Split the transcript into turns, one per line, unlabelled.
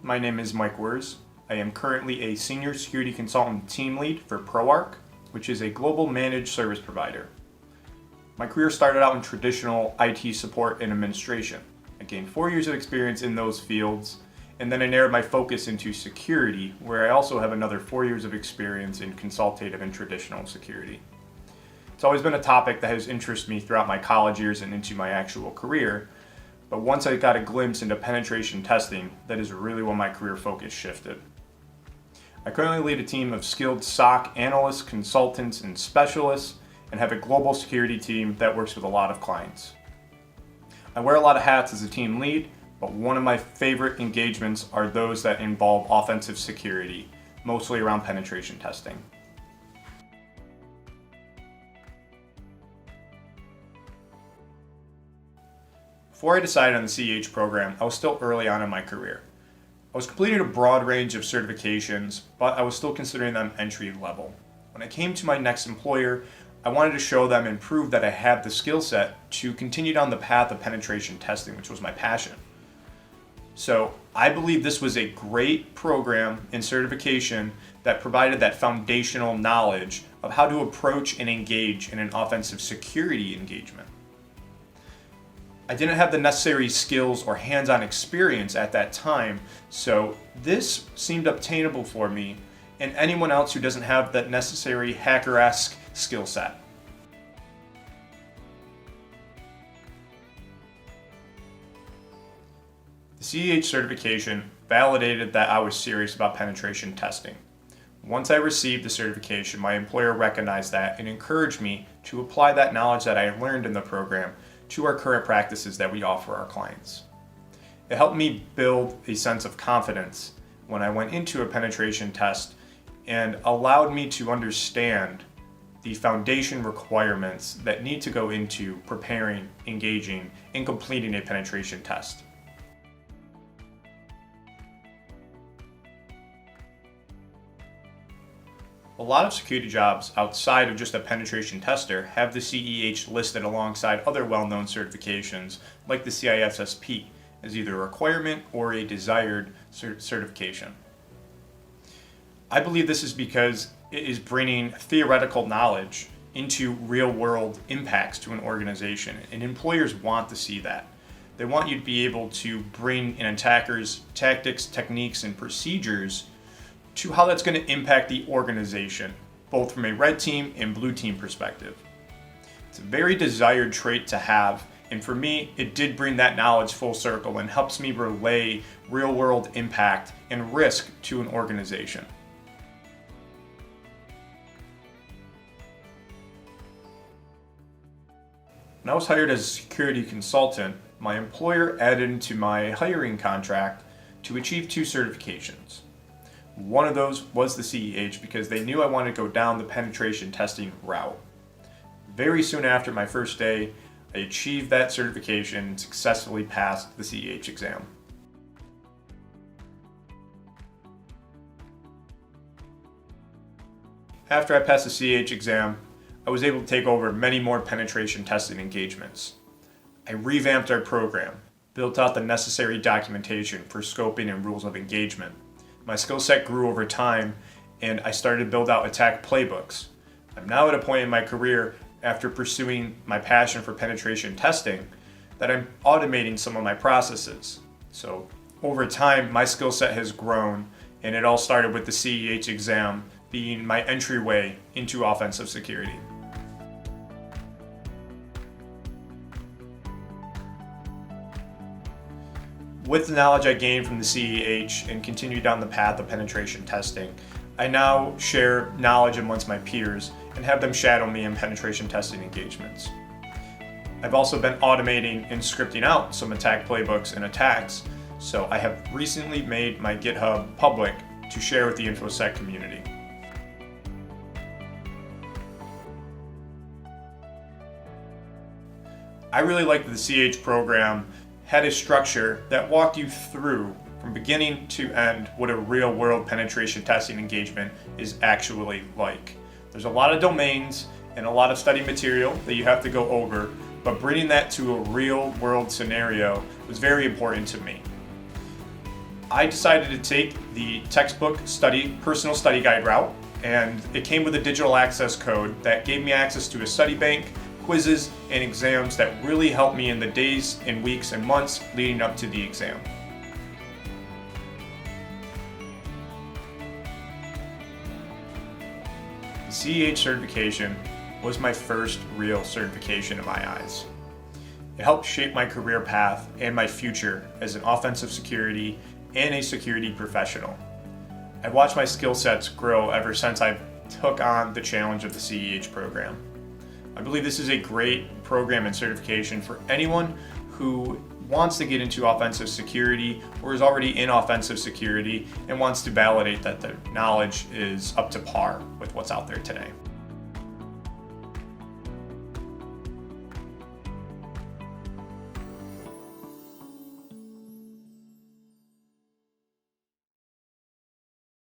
my name is Mike Wurz. I am currently a Senior Security Consultant Team Lead for ProArch, which is a global managed service provider. My career started out in traditional IT support and administration. I gained 4 years of experience in those fields, and then I narrowed my focus into security, where I also have another 4 years of experience in consultative and traditional security. It's always been a topic that has interested me throughout my college years and into my actual career, but once I got a glimpse into penetration testing, that is really when my career focus shifted. I currently lead a team of skilled SOC analysts, consultants, and specialists, and have a global security team that works with a lot of clients. I wear a lot of hats as a team lead, but one of my favorite engagements are those that involve offensive security, mostly around penetration testing. Before I decided on the CEH program, I was still early on in my career. I was completing a broad range of certifications, but I was still considering them entry level. When I came to my next employer, I wanted to show them and prove that I had the skill set to continue down the path of penetration testing, which was my passion. So I believe this was a great program and certification that provided that foundational knowledge of how to approach and engage in an offensive security engagement. I didn't have the necessary skills or hands-on experience at that time, so this seemed obtainable for me and anyone else who doesn't have that necessary hacker-esque skill set. The CEH certification validated that I was serious about penetration testing. Once I received the certification, my employer recognized that and encouraged me to apply that knowledge that I learned in the program to our current practices that we offer our clients. It helped me build a sense of confidence when I went into a penetration test and allowed me to understand the foundation requirements that need to go into preparing, engaging, and completing a penetration test. A lot of security jobs outside of just a penetration tester have the CEH listed alongside other well-known certifications like the CISSP as either a requirement or a desired certification. I believe this is because it is bringing theoretical knowledge into real-world impacts to an organization, and employers want to see that. They want you to be able to bring an attacker's tactics, techniques, and procedures to how that's going to impact the organization, both from a red team and blue team perspective. It's a very desired trait to have, and for me, it did bring that knowledge full circle and helps me relay real-world impact and risk to an organization. When I was hired as a security consultant, my employer added into my hiring contract to achieve 2 certifications. One of those was the CEH because they knew I wanted to go down the penetration testing route. Very soon after my first day, I achieved that certification and successfully passed the CEH exam. After I passed the CEH exam, I was able to take over many more penetration testing engagements. I revamped our program, built out the necessary documentation for scoping and rules of engagement. My skill set grew over time, and I started to build out attack playbooks. I'm now at a point in my career, after pursuing my passion for penetration testing, that I'm automating some of my processes. So over time, my skill set has grown, and it all started with the CEH exam being my entryway into offensive security. With the knowledge I gained from the CEH and continue down the path of penetration testing, I now share knowledge amongst my peers and have them shadow me in penetration testing engagements. I've also been automating and scripting out some attack playbooks and attacks, so I have recently made my GitHub public to share with the InfoSec community. I really liked that the CEH program had a structure that walked you through from beginning to end what a real-world penetration testing engagement is actually like. There's a lot of domains and a lot of study material that you have to go over, but bringing that to a real-world scenario was very important to me. I decided to take the textbook personal study guide route, and it came with a digital access code that gave me access to a study bank, quizzes, and exams that really helped me in the days and weeks and months leading up to the exam. The CEH certification was my first real certification in my eyes. It helped shape my career path and my future as an offensive security and a security professional. I've watched my skill sets grow ever since I took on the challenge of the CEH program. I believe this is a great program and certification for anyone who wants to get into offensive security or is already in offensive security and wants to validate that their knowledge is up to par with what's out there today.